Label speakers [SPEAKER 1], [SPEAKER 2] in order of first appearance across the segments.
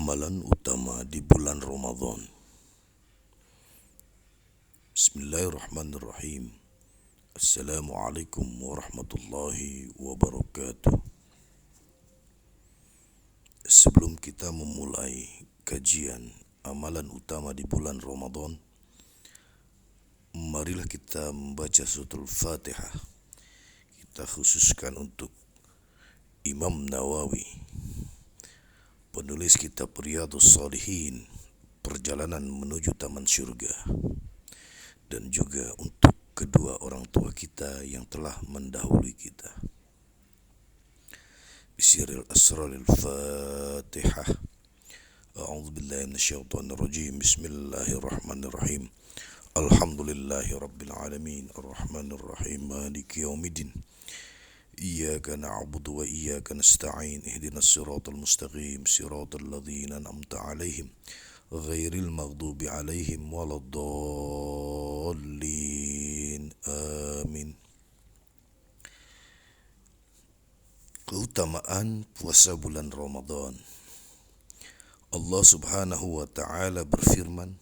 [SPEAKER 1] Amalan utama di bulan Ramadan. Bismillahirrahmanirrahim. Assalamualaikum warahmatullahi wabarakatuh. Sebelum kita memulai kajian amalan utama di bulan Ramadan, marilah kita membaca suratul Fatihah. Kita khususkan untuk Imam Nawawi, penulis kitab Riyadhus Shalihin, Perjalanan Menuju Taman Surga, dan juga untuk kedua orang tua kita yang telah mendahului kita. Bisiril asraril Fatihah. A'udzu billahi minasyaitonir rajim. Bismillahirrahmanirrahim. Alhamdulillahi rabbil alamin, arrahmanir rahim, maliki yaumiddin. Iyyaka na'budu wa iyyaka nasta'in. Ihdinas siratal mustaqim, siratal ladzina an'amta 'alaihim ghairil maghdubi 'alaihim waladdallin. Amin. Keutamaan puasa bulan Ramadan. Allah Subhanahu wa taala berfirman,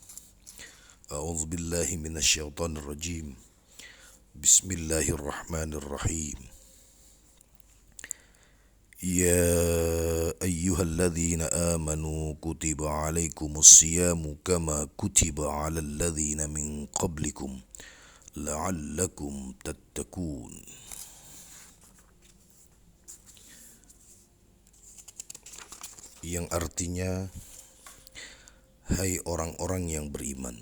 [SPEAKER 1] A'udzu billahi minasyaitonir rajim. Bismillahirrahmanirrahim. Ya ayyuhalladzina amanu kutiba alaikumus siyamu kama kutiba alal ladzina min qablikum la'allakum tattaqun. Yang artinya, hai orang-orang yang beriman,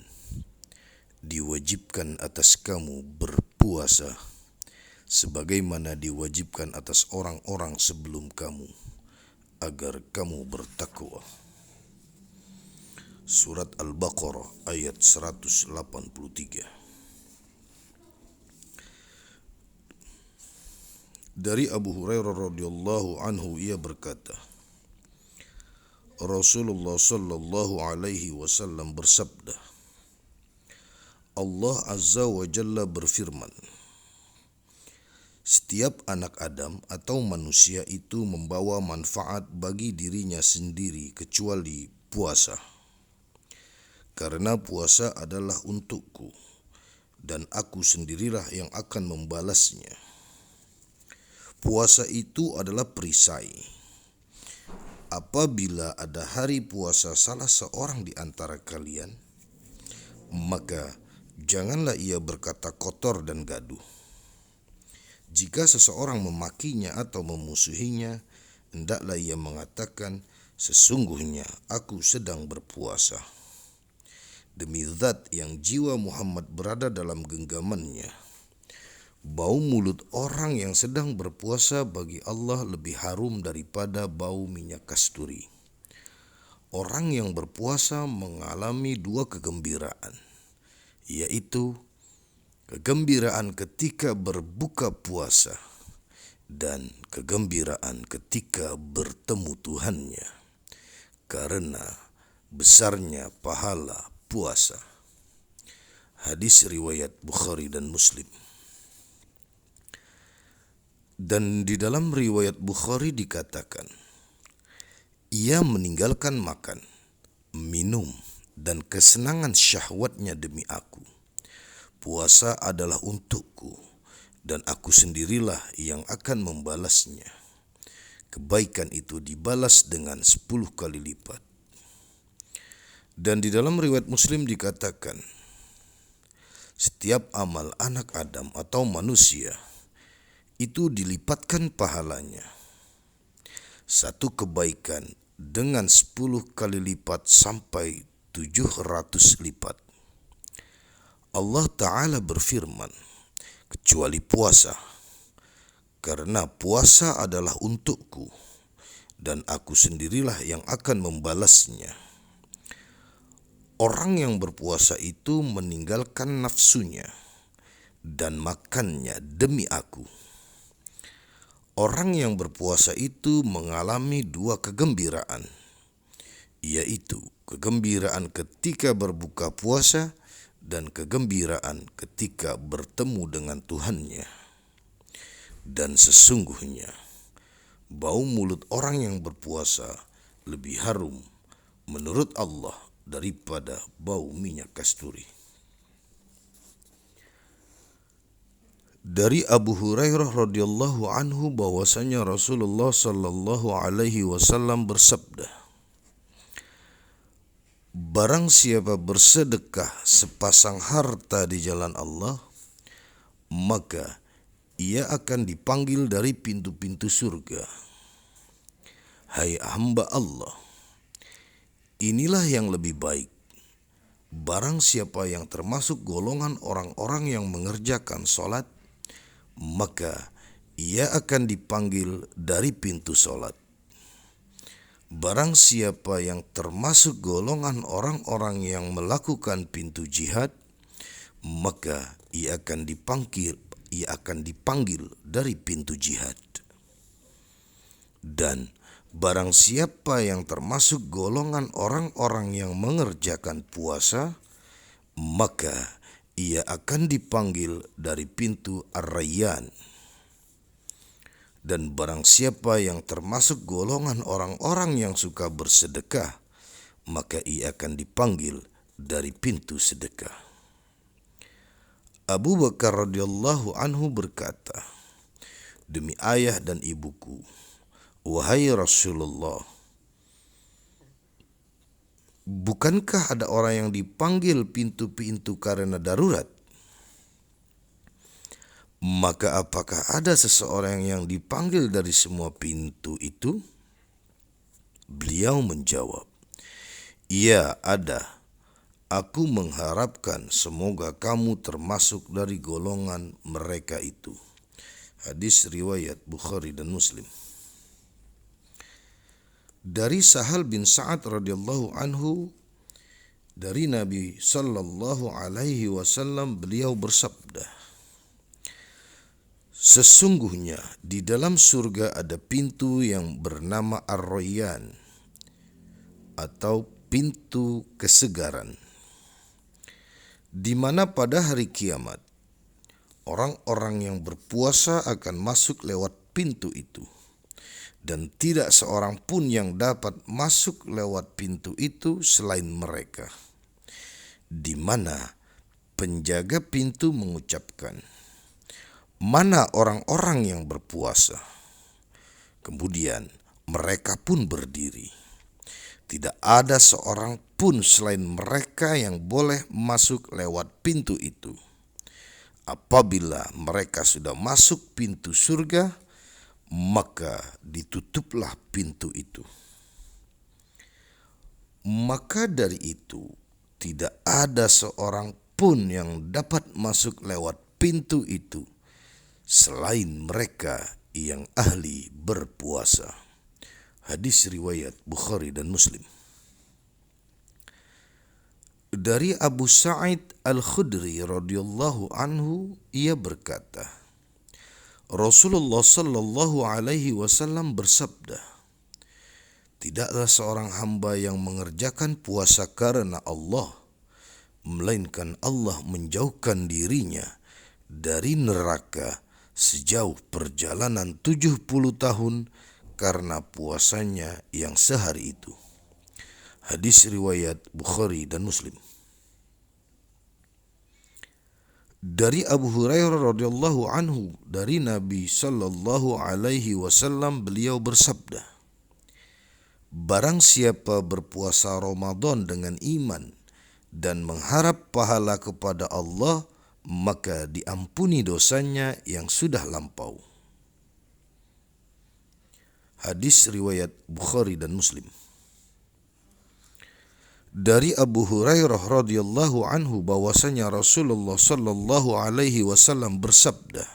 [SPEAKER 1] diwajibkan atas kamu berpuasa sebagaimana diwajibkan atas orang-orang sebelum kamu, agar kamu bertakwa. Surat Al-Baqarah ayat 183. Dari Abu Hurairah radhiyallahu anhu, ia berkata, Rasulullah sallallahu alaihi wasallam bersabda, Allah Azza wa Jalla berfirman, setiap anak Adam atau manusia itu membawa manfaat bagi dirinya sendiri kecuali puasa. Karena puasa adalah untukku, dan aku sendirilah yang akan membalasnya. Puasa itu adalah perisai. Apabila ada hari puasa salah seorang di antara kalian, maka janganlah ia berkata kotor dan gaduh. Jika seseorang memakinya atau memusuhinya, hendaklah ia mengatakan, sesungguhnya aku sedang berpuasa. Demi zat yang jiwa Muhammad berada dalam genggamannya, bau mulut orang yang sedang berpuasa bagi Allah lebih harum daripada bau minyak kasturi. Orang yang berpuasa mengalami dua kegembiraan, yaitu kegembiraan ketika berbuka puasa dan kegembiraan ketika bertemu Tuhannya, karena besarnya pahala puasa. Hadis riwayat Bukhari dan Muslim. Dan di dalam riwayat Bukhari dikatakan, ia meninggalkan makan, minum, dan kesenangan syahwatnya demi aku. Puasa adalah untukku, dan aku sendirilah yang akan membalasnya. Kebaikan itu dibalas dengan 10 kali lipat. Dan di dalam riwayat Muslim dikatakan, setiap amal anak Adam atau manusia itu dilipatkan pahalanya. Satu kebaikan dengan 10 kali lipat sampai 700 lipat. Allah Ta'ala berfirman, kecuali puasa, karena puasa adalah untukku, dan aku sendirilah yang akan membalasnya. Orang yang berpuasa itu meninggalkan nafsunya dan makannya demi aku. Orang yang berpuasa itu mengalami dua kegembiraan, yaitu kegembiraan ketika berbuka puasa dan kegembiraan ketika bertemu dengan Tuhannya. Dan sesungguhnya bau mulut orang yang berpuasa lebih harum menurut Allah daripada bau minyak kasturi. Dari Abu Hurairah radhiyallahu anhu bahwasanya Rasulullah sallallahu alaihi wasallam bersabda, barang siapa bersedekah sepasang harta di jalan Allah, maka ia akan dipanggil dari pintu-pintu surga. Hai hamba Allah, inilah yang lebih baik. Barang siapa yang termasuk golongan orang-orang yang mengerjakan solat, maka ia akan dipanggil dari pintu solat. Barang siapa yang termasuk golongan orang-orang yang melakukan pintu jihad, maka ia akan dipanggil dari pintu jihad. Dan barang siapa yang termasuk golongan orang-orang yang mengerjakan puasa, maka ia akan dipanggil dari pintu Ar-Rayyan. Dan barang siapa yang termasuk golongan orang-orang yang suka bersedekah, maka ia akan dipanggil dari pintu sedekah. Abu Bakar radhiyallahu anhu berkata, demi ayah dan ibuku, wahai Rasulullah, bukankah ada orang yang dipanggil pintu-pintu karena darurat? Maka apakah ada seseorang yang dipanggil dari semua pintu itu? Beliau menjawab, iya ada. Aku mengharapkan semoga kamu termasuk dari golongan mereka itu. Hadis riwayat Bukhari dan Muslim. Dari Sahal bin Sa'ad radhiyallahu anhu, dari Nabi sallallahu alaihi wasallam, beliau bersabda, sesungguhnya di dalam surga ada pintu yang bernama Ar-Rayyan atau pintu kesegaran, di mana pada hari kiamat orang-orang yang berpuasa akan masuk lewat pintu itu, dan tidak seorang pun yang dapat masuk lewat pintu itu selain mereka, di mana penjaga pintu mengucapkan, mana orang-orang yang berpuasa? Kemudian mereka pun berdiri. Tidak ada seorang pun selain mereka yang boleh masuk lewat pintu itu. Apabila mereka sudah masuk pintu surga, maka ditutuplah pintu itu. Maka dari itu, tidak ada seorang pun yang dapat masuk lewat pintu itu selain mereka yang ahli berpuasa. Hadis riwayat Bukhari dan Muslim. Dari Abu Sa'id Al-Khudri radhiyallahu anhu, ia berkata, Rasulullah sallallahu alaihi wasallam bersabda, tidaklah seorang hamba yang mengerjakan puasa karena Allah, melainkan Allah menjauhkan dirinya dari neraka sejauh perjalanan 70 tahun karena puasanya yang sehari itu. Hadis riwayat Bukhari dan Muslim. Dari Abu Hurairah radhiyallahu anhu, dari Nabi sallallahu alaihi wasallam, beliau bersabda, barang siapa berpuasa Ramadan dengan iman dan mengharap pahala kepada Allah, maka diampuni dosanya yang sudah lampau. Hadis riwayat Bukhari dan Muslim. Dari Abu Hurairah radhiyallahu anhu bahwasanya Rasulullah sallallahu alaihi wasallam bersabda,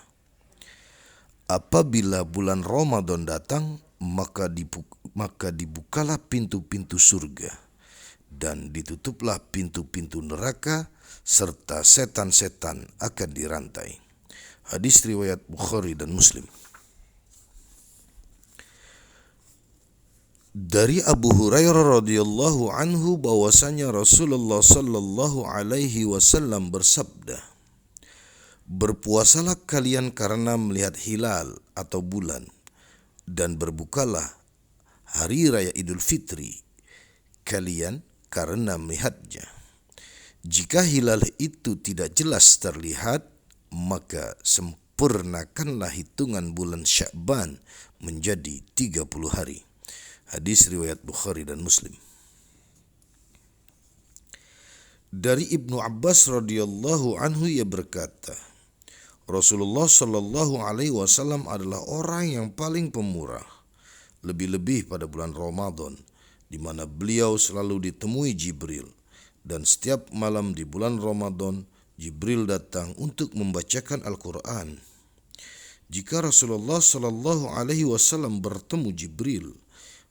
[SPEAKER 1] apabila bulan Ramadan datang, maka dibukalah pintu-pintu surga dan ditutuplah pintu-pintu neraka, serta setan-setan akan dirantai. Hadis riwayat Bukhari dan Muslim. Dari Abu Hurairah radhiyallahu anhu bahwasanya Rasulullah sallallahu alaihi wasallam bersabda, berpuasalah kalian karena melihat hilal atau bulan, dan berbukalah hari raya Idul Fitri kalian karena melihatnya. Jika hilal itu tidak jelas terlihat, maka sempurnakanlah hitungan bulan Sya'ban menjadi 30 hari. Hadis riwayat Bukhari dan Muslim. Dari Ibnu Abbas radhiyallahu anhu ia berkata, Rasulullah sallallahu alaihi wasallam adalah orang yang paling pemurah, lebih-lebih pada bulan Ramadan, di mana beliau selalu ditemui Jibril, dan setiap malam di bulan Ramadan Jibril datang untuk membacakan Al-Quran. Jika Rasulullah sallallahu alaihi wasallam bertemu Jibril,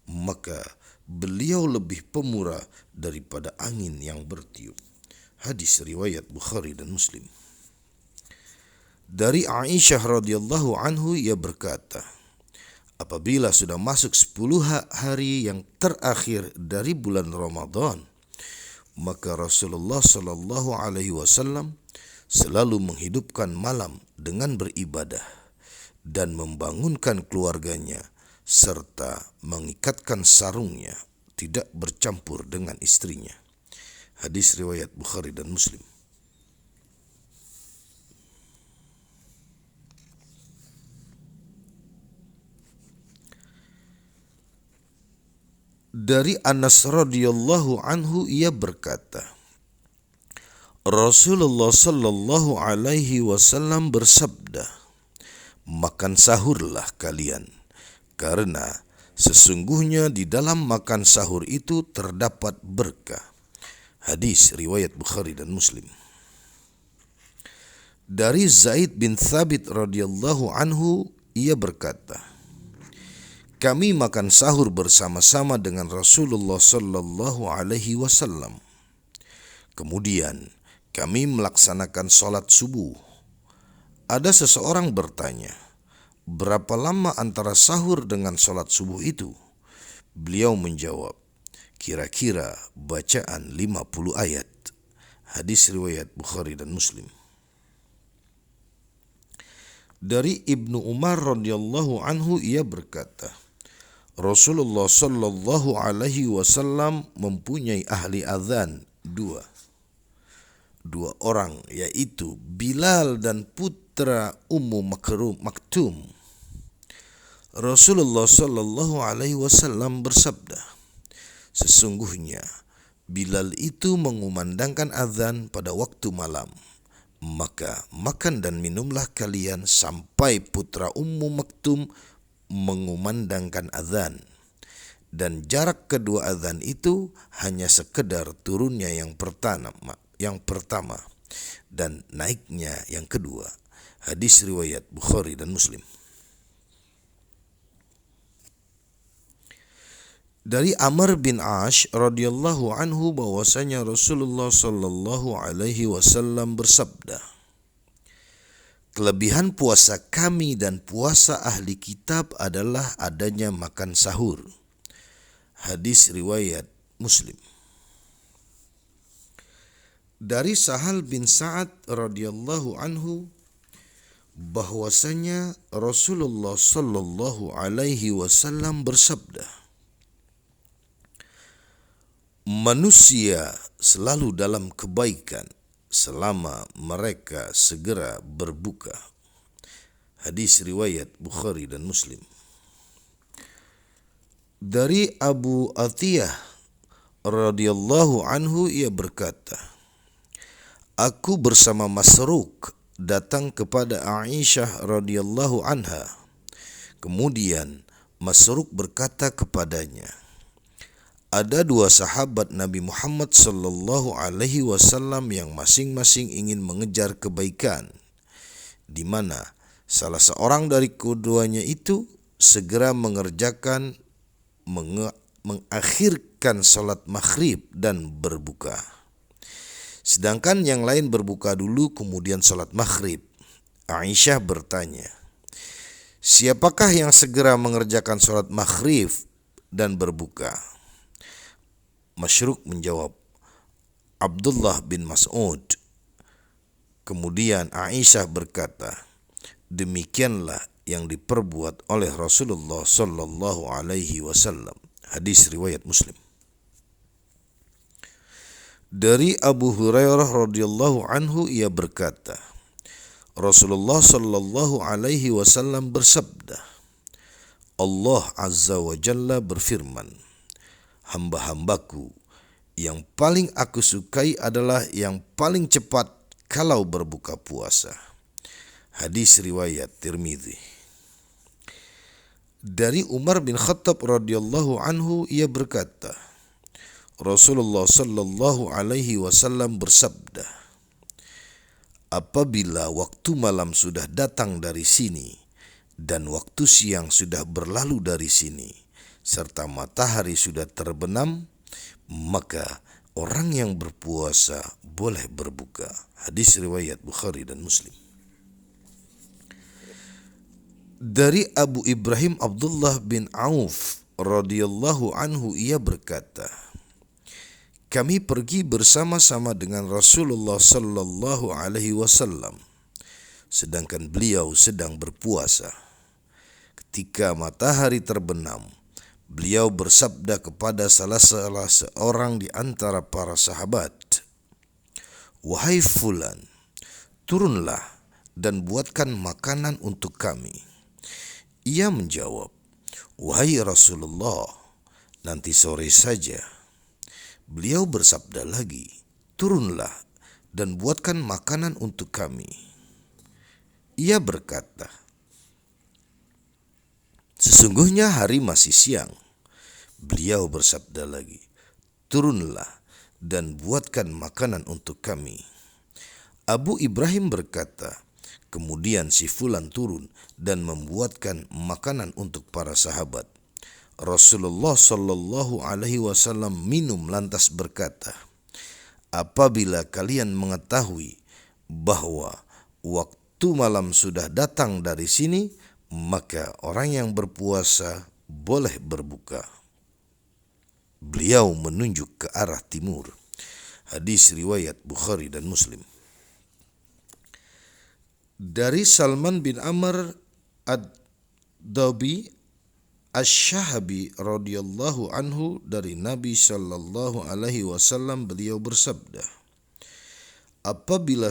[SPEAKER 1] maka beliau lebih pemurah daripada angin yang bertiup. Hadis riwayat Bukhari dan Muslim. Dari Aisyah radhiyallahu anhu ia berkata, apabila sudah masuk 10 hari yang terakhir dari bulan Ramadan, maka Rasulullah sallallahu alaihi wasallam selalu menghidupkan malam dengan beribadah dan membangunkan keluarganya serta mengikatkan sarungnya, tidak bercampur dengan istrinya. Hadis riwayat Bukhari dan Muslim. Dari Anas radhiyallahu anhu ia berkata, Rasulullah sallallahu alaihi wasallam bersabda, makan sahurlah kalian, karena sesungguhnya di dalam makan sahur itu terdapat berkah. Hadis riwayat Bukhari dan Muslim. Dari Zaid bin Thabit radhiyallahu anhu ia berkata, kami makan sahur bersama-sama dengan Rasulullah sallallahu alaihi wasallam. Kemudian kami melaksanakan salat subuh. Ada seseorang bertanya, berapa lama antara sahur dengan salat subuh itu? Beliau menjawab, kira-kira bacaan 50 ayat. Hadis riwayat Bukhari dan Muslim. Dari Ibnu Umar radhiyallahu anhu ia berkata, Rasulullah sallallahu alaihi wasallam mempunyai ahli azan dua orang, yaitu Bilal dan putra Ummu Maktum. Rasulullah sallallahu alaihi wasallam bersabda, sesungguhnya Bilal itu mengumandangkan azan pada waktu malam, maka makan dan minumlah kalian sampai putra Ummu Maktum mengumandangkan azan, dan jarak kedua azan itu hanya sekedar turunnya yang pertama dan naiknya yang kedua. Hadis riwayat Bukhari dan Muslim. Dari Amr bin Ash radhiyallahu anhu bahwasanya Rasulullah sallallahu alaihi wasallam bersabda, kelebihan puasa kami dan puasa ahli kitab adalah adanya makan sahur. Hadis riwayat Muslim. Dari Sahal bin Sa'ad radhiyallahu anhu bahwasanya Rasulullah sallallahu alaihi wasallam bersabda, manusia selalu dalam kebaikan selama mereka segera berbuka. Hadis riwayat Bukhari dan Muslim. Dari Abu Atiyah radhiyallahu anhu ia berkata, aku bersama Masruq datang kepada Aisyah radhiyallahu anha. Kemudian Masruq berkata kepadanya, ada dua sahabat Nabi Muhammad sallallahu alaihi wasallam yang masing-masing ingin mengejar kebaikan, di mana salah seorang dari keduanya itu segera mengakhirkan salat maghrib dan berbuka, sedangkan yang lain berbuka dulu kemudian salat maghrib. Aisyah bertanya, siapakah yang segera mengerjakan salat maghrib dan berbuka? Masruq menjawab, Abdullah bin Mas'ud. Kemudian Aisyah berkata, demikianlah yang diperbuat oleh Rasulullah sallallahu alaihi wasallam. Hadis riwayat Muslim. Dari Abu Hurairah radhiyallahu anhu ia berkata, Rasulullah sallallahu alaihi wasallam bersabda, Allah Azza wa Jalla berfirman, hamba-hambaku yang paling aku sukai adalah yang paling cepat kalau berbuka puasa. Hadis riwayat Tirmidzi. Dari Umar bin Khattab radhiyallahu anhu ia berkata, Rasulullah sallallahu alaihi wasallam bersabda, apabila waktu malam sudah datang dari sini dan waktu siang sudah berlalu dari sini serta matahari sudah terbenam, maka orang yang berpuasa boleh berbuka. Hadis riwayat Bukhari dan Muslim. Dari Abu Ibrahim Abdullah bin Auf radhiyallahu anhu ia berkata, kami pergi bersama-sama dengan Rasulullah sallallahu alaihi wasallam sedangkan beliau sedang berpuasa. Ketika matahari terbenam, beliau bersabda kepada salah seorang di antara para sahabat, wahai fulan, turunlah dan buatkan makanan untuk kami. Ia menjawab, wahai Rasulullah, nanti sore saja. Beliau bersabda lagi, turunlah dan buatkan makanan untuk kami. Ia berkata, sesungguhnya hari masih siang. Beliau bersabda lagi, turunlah dan buatkan makanan untuk kami. Abu Ibrahim berkata, kemudian si fulan turun dan membuatkan makanan untuk para sahabat. Rasulullah sallallahu alaihi wasallam minum lantas berkata, apabila kalian mengetahui bahwa waktu malam sudah datang dari sini, maka orang yang berpuasa boleh berbuka. Beliau menunjuk ke arah timur. Hadis riwayat Bukhari dan Muslim. Dari Salman bin Amr ad-Dabi Asy-Syahabi radhiyallahu anhu dari Nabi sallallahu alaihi wasallam beliau bersabda, apabila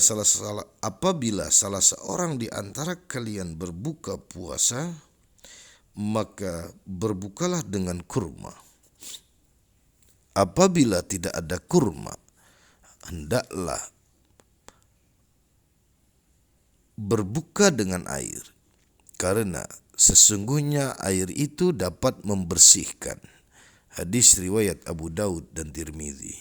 [SPEAKER 1] salah seorang di antara kalian berbuka puasa, maka berbukalah dengan kurma. Apabila tidak ada kurma, hendaklah berbuka dengan air, karena sesungguhnya air itu dapat membersihkan. Hadis riwayat Abu Daud dan Tirmidzi.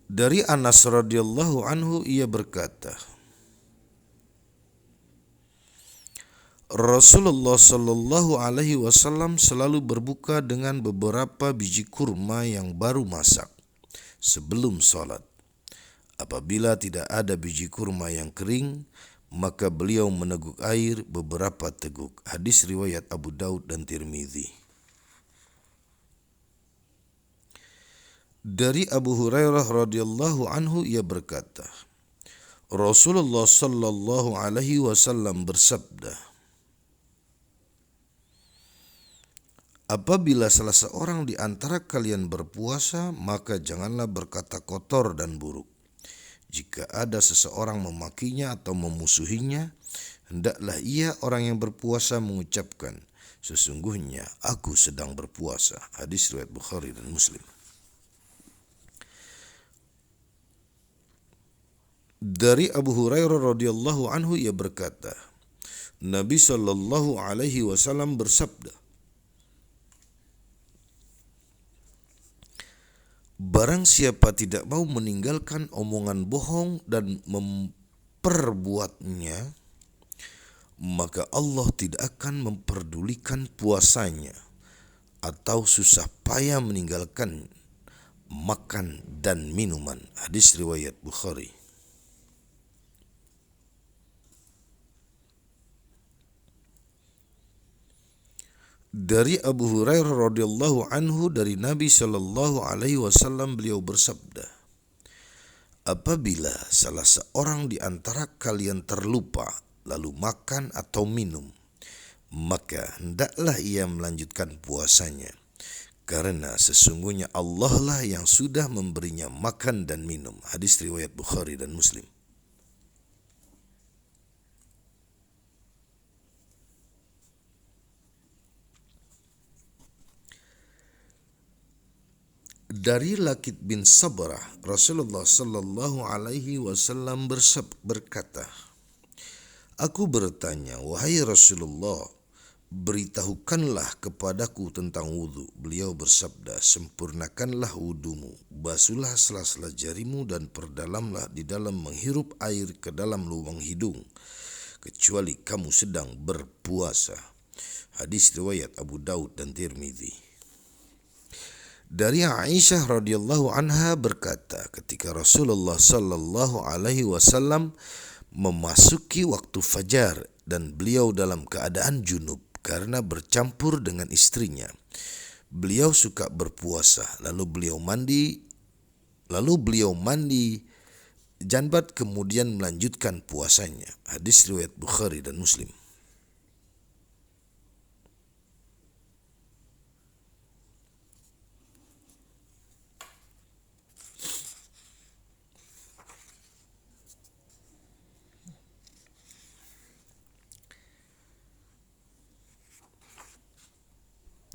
[SPEAKER 1] Dari Anas radhiyallahu anhu ia berkata, Rasulullah sallallahu alaihi wasallam selalu berbuka dengan beberapa biji kurma yang baru masak sebelum salat. Apabila tidak ada biji kurma yang kering, maka beliau meneguk air beberapa teguk. Hadis riwayat Abu Daud dan Tirmidzi. Dari Abu Hurairah radhiyallahu anhu ia berkata, Rasulullah sallallahu alaihi wasallam bersabda, apabila salah seorang di antara kalian berpuasa, maka janganlah berkata kotor dan buruk. Jika ada seseorang memakinya atau memusuhinya, hendaklah ia orang yang berpuasa mengucapkan, sesungguhnya aku sedang berpuasa. Hadis riwayat Bukhari dan Muslim. Dari Abu Hurairah radhiyallahu anhu ia berkata, Nabi sallallahu alaihi wasallam bersabda, barang siapa tidak mau meninggalkan omongan bohong dan memperbuatnya, maka Allah tidak akan memperdulikan puasanya atau susah payah meninggalkan makan dan minuman. Hadis riwayat Bukhari. Dari Abu Hurairah radhiyallahu anhu dari Nabi sallallahu alaihi wasallam beliau bersabda, apabila salah seorang di antara kalian terlupa lalu makan atau minum, maka hendaklah ia melanjutkan puasanya, karena sesungguhnya Allah lah yang sudah memberinya makan dan minum. Hadis riwayat Bukhari dan Muslim. Dari Lakid bin Sabrah, Rasulullah sallallahu alaihi wasallam berkata, "Aku bertanya, wahai Rasulullah, beritahukanlah kepadaku tentang wudu." Beliau bersabda, "Sempurnakanlah wudumu, basuhlah sela-sela jarimu dan perdalamlah di dalam menghirup air ke dalam lubang hidung, kecuali kamu sedang berpuasa." Hadis riwayat Abu Daud dan Tirmidzi. Dari Aisyah radhiyallahu anha berkata, ketika Rasulullah sallallahu alaihi wasallam memasuki waktu fajar dan beliau dalam keadaan junub karena bercampur dengan istrinya. Beliau suka berpuasa, lalu beliau mandi janbat kemudian melanjutkan puasanya. Hadis riwayat Bukhari dan Muslim.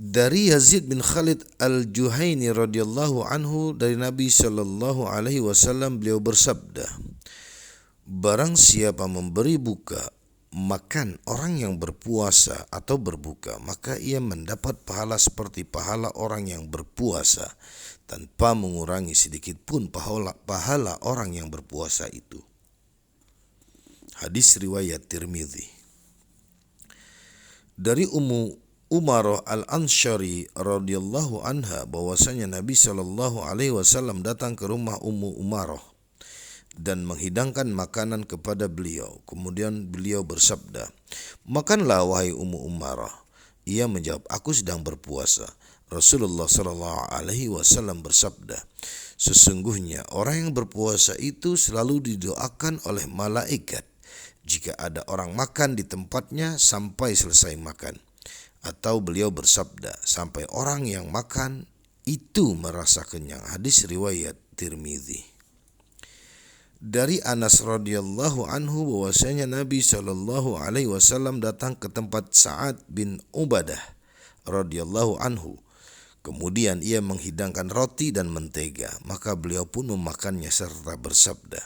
[SPEAKER 1] Dari Yazid bin Khalid al-Juhaini radhiyallahu anhu dari Nabi sallallahu alaihi wasallam, beliau bersabda, "Barang siapa memberi buka makan orang yang berpuasa atau berbuka, maka ia mendapat pahala seperti pahala orang yang berpuasa tanpa mengurangi sedikit pun pahala orang yang berpuasa itu." Hadis riwayat Tirmidzi. Dari Umarah al-Ansyari radhiyallahu anha bahwasanya Nabi sallallahu alaihi wasallam datang ke rumah Ummu Umarah dan menghidangkan makanan kepada beliau. Kemudian beliau bersabda, "Makanlah wahai Ummu Umarah." Ia menjawab, "Aku sedang berpuasa." Rasulullah sallallahu alaihi wasallam bersabda, "Sesungguhnya orang yang berpuasa itu selalu didoakan oleh malaikat jika ada orang makan di tempatnya sampai selesai makan." Atau beliau bersabda, "Sampai orang yang makan itu merasa kenyang." Hadis riwayat Tirmidzi. Dari Anas radhiyallahu anhu bahwasanya Nabi sallallahu alaihi wasallam datang ke tempat Sa'ad bin Ubadah radhiyallahu anhu. Kemudian ia menghidangkan roti dan mentega, maka beliau pun memakannya serta bersabda,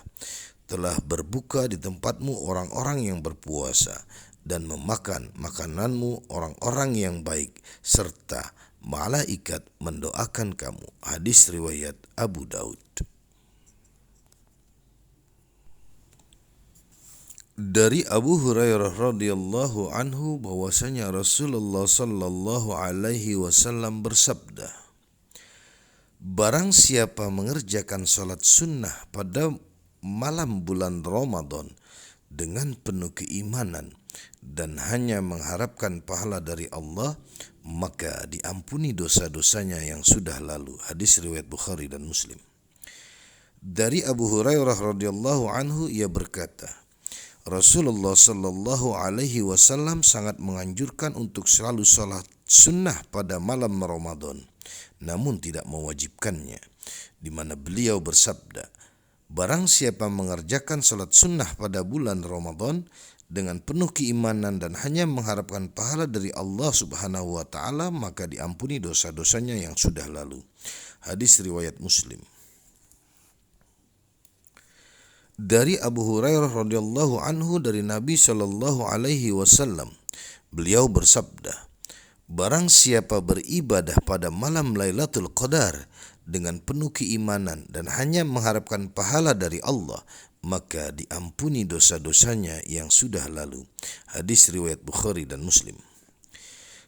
[SPEAKER 1] "Telah berbuka di tempatmu orang-orang yang berpuasa dan memakan makananmu orang-orang yang baik, serta malaikat mendoakan kamu." Hadis riwayat Abu Daud. Dari Abu Hurairah radhiyallahu anhu bahwasanya Rasulullah sallallahu alaihi wasallam bersabda, "Barang siapa mengerjakan salat sunnah pada malam bulan Ramadan dengan penuh keimanan dan hanya mengharapkan pahala dari Allah, maka diampuni dosa-dosanya yang sudah lalu." Hadis riwayat Bukhari dan Muslim. Dari Abu Hurairah radhiyallahu anhu ia berkata, Rasulullah sallallahu alaihi wasallam sangat menganjurkan untuk selalu salat sunnah pada malam Ramadan, namun tidak mewajibkannya, di mana beliau bersabda, "Barang siapa mengerjakan salat sunnah pada bulan Ramadan dengan penuh keimanan dan hanya mengharapkan pahala dari Allah Subhanahu wa taala, maka diampuni dosa-dosanya yang sudah lalu." Hadis riwayat Muslim. Dari Abu Hurairah radhiyallahu anhu dari Nabi sallallahu alaihi wasallam, beliau bersabda, "Barang siapa beribadah pada malam Lailatul Qadar dengan penuh keimanan dan hanya mengharapkan pahala dari Allah, maka diampuni dosa-dosanya yang sudah lalu." Hadis riwayat Bukhari dan Muslim.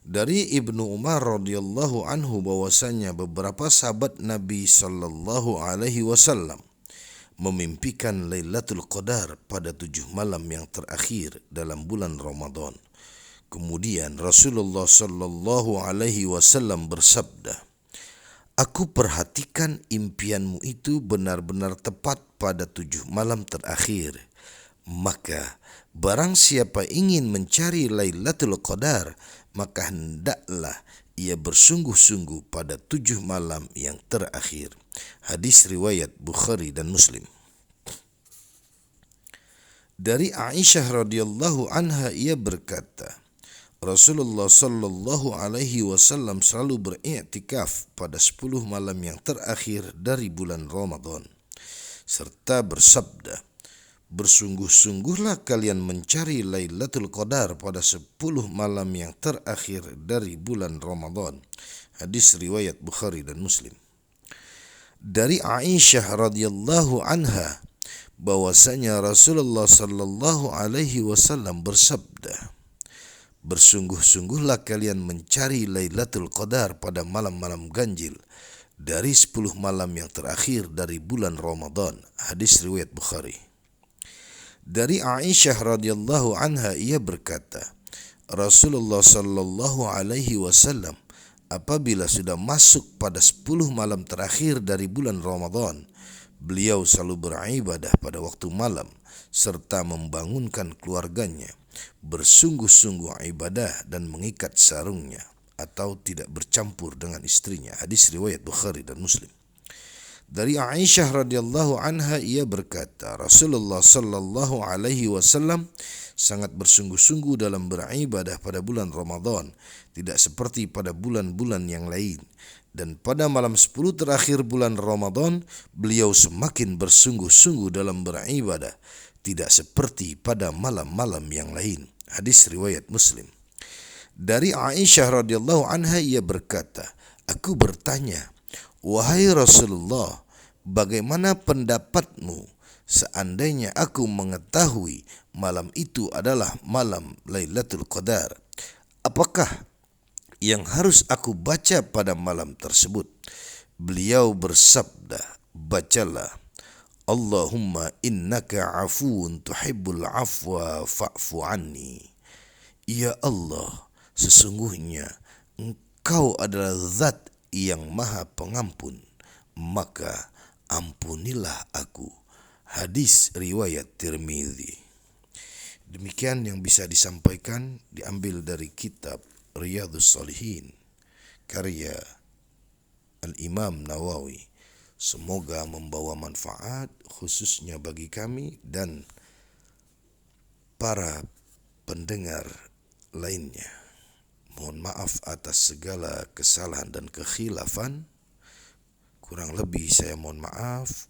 [SPEAKER 1] Dari Ibnu Umar radhiyallahu anhu bahwasanya beberapa sahabat Nabi sallallahu alaihi wasallam memimpikan Lailatul Qadar pada 7 malam yang terakhir dalam bulan Ramadan. Kemudian Rasulullah sallallahu alaihi wasallam bersabda, "Aku perhatikan impianmu itu benar-benar tepat pada 7 malam terakhir. Maka barang siapa ingin mencari Lailatul Qadar, maka hendaklah ia bersungguh-sungguh pada 7 malam yang terakhir. Hadis riwayat Bukhari dan Muslim. Dari Aisyah radhiyallahu anha ia berkata, Rasulullah sallallahu alaihi wasallam selalu beriktikaf pada 10 malam yang terakhir dari bulan Ramadan, serta bersabda, bersungguh-sungguhlah kalian mencari Lailatul Qadar pada 10 malam yang terakhir dari bulan Ramadan. Hadis riwayat Bukhari dan Muslim. Dari Aisyah radhiyallahu anha bahwasanya Rasulullah sallallahu alaihi wasallam bersabda, bersungguh-sungguhlah kalian mencari Lailatul Qadar pada malam-malam ganjil dari 10 malam yang terakhir dari bulan Ramadan. Hadis riwayat Bukhari. Dari Aisyah radhiyallahu anha ia berkata, Rasulullah sallallahu alaihi wasallam apabila sudah masuk pada 10 malam terakhir dari bulan Ramadan, beliau selalu beribadah pada waktu malam serta membangunkan keluarganya, bersungguh-sungguh ibadah dan mengikat sarungnya atau tidak bercampur dengan istrinya. Hadis riwayat Bukhari dan Muslim. Dari Aisyah radhiyallahu anha ia berkata, Rasulullah sallallahu alaihi wasallam sangat bersungguh-sungguh dalam beribadah pada bulan Ramadan, tidak seperti pada bulan-bulan yang lain. Dan pada malam 10 terakhir bulan Ramadan, beliau semakin bersungguh-sungguh dalam beribadah, tidak seperti pada malam-malam yang lain. Hadis riwayat Muslim. Dari Aisyah radhiyallahu anha ia berkata, aku bertanya, wahai Rasulullah, bagaimana pendapatmu seandainya aku mengetahui malam itu adalah malam Lailatul Qadar? Apakah yang harus aku baca pada malam tersebut? Beliau bersabda, bacalah, Allahumma innaka afuun tuhibbul afwa fa'fu anni. Ya Allah, sesungguhnya Engkau adalah zat yang maha pengampun, maka ampunilah aku. Hadis riwayat Tirmidzi. Demikian yang bisa disampaikan, diambil dari kitab Riyadhus Shalihin karya Al-Imam Nawawi. Semoga membawa manfaat khususnya bagi kami dan para pendengar lainnya. Mohon maaf atas segala kesalahan dan kekhilafan. Kurang lebih saya mohon maaf.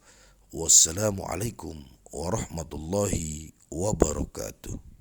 [SPEAKER 1] Wassalamualaikum warahmatullahi wabarakatuh.